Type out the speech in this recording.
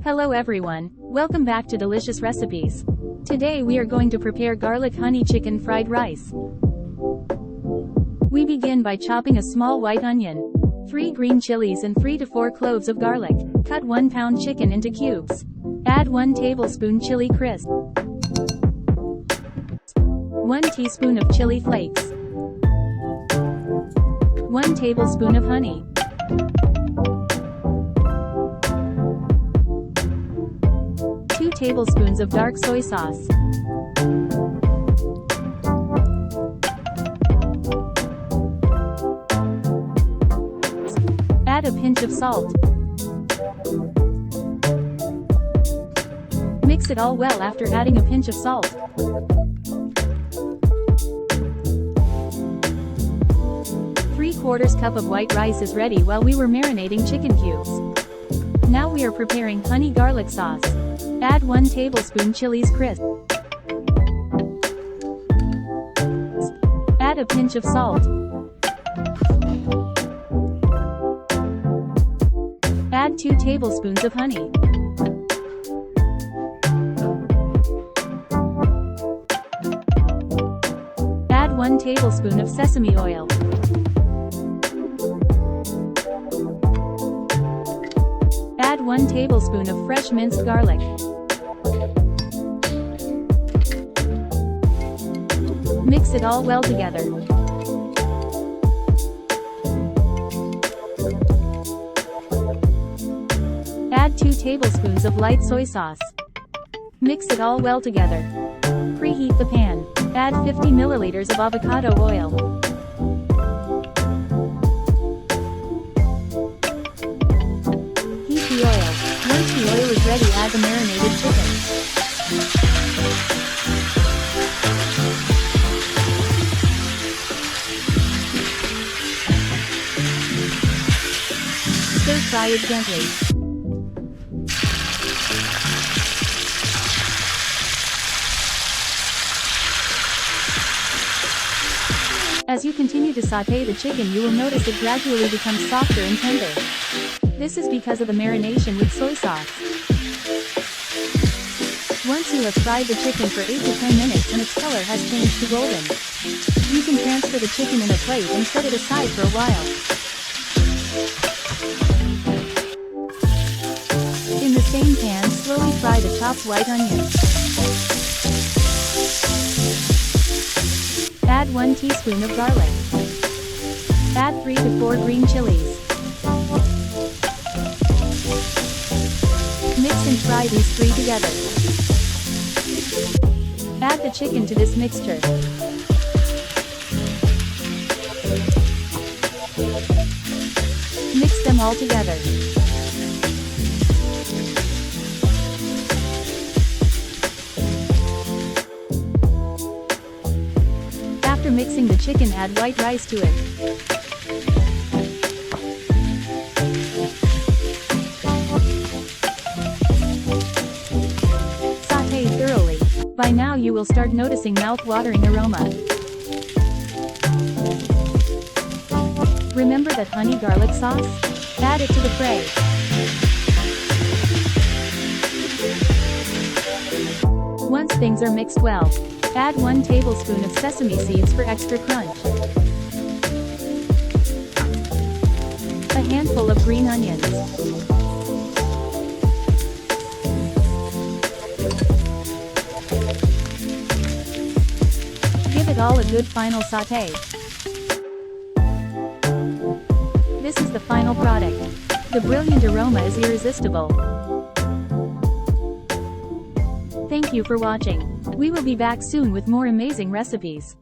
Hello everyone, welcome back to Delicious Recipes. Today we are going to prepare garlic honey chicken fried rice. We begin by chopping a small white onion, 3 green chilies and 3 to 4 cloves of garlic. Cut 1 pound chicken into cubes. Add 1 tablespoon chili crisp, 1 teaspoon of chili flakes, 1 tablespoon of honey, 2 tablespoons of dark soy sauce, add a pinch of salt. Mix it all well after adding a pinch of salt. Three-quarters cup of white rice is ready while we were marinating chicken cubes. Now we are preparing honey garlic sauce. Add 1 tablespoon chilies crisp. Add a pinch of salt. Add 2 tablespoons of honey. Add 1 tablespoon of sesame oil. Add 1 tablespoon of fresh minced garlic. Mix it all well together. Add 2 tablespoons of light soy sauce. Mix it all well together. Preheat the pan. Add 50 milliliters of avocado oil. Heat the oil. Once the oil is ready, add the marinated chicken. Stir-fry it gently. As you continue to sauté the chicken, you will notice it gradually becomes softer and tender. This is because of the marination with soy sauce. Once you have fried the chicken for 8 to 10 minutes and its color has changed to golden, you can transfer the chicken in a plate and set it aside for a while. In the same pan, slowly fry the chopped white onion. Add 1 teaspoon of garlic. Add 3 to 4 green chilies. Mix and fry these 3 together. Add the chicken to this mixture. Mix them all together. After mixing the chicken, add white rice to it. Sauté thoroughly. By now you will start noticing mouth-watering aroma. Remember that honey garlic sauce? Add it to the crave. Once things are mixed well, add 1 tablespoon of sesame seeds for extra crunch. A handful of green onions. Give it all a good final sauté. This is the final product. The brilliant aroma is irresistible. Thank you for watching. We will be back soon with more amazing recipes.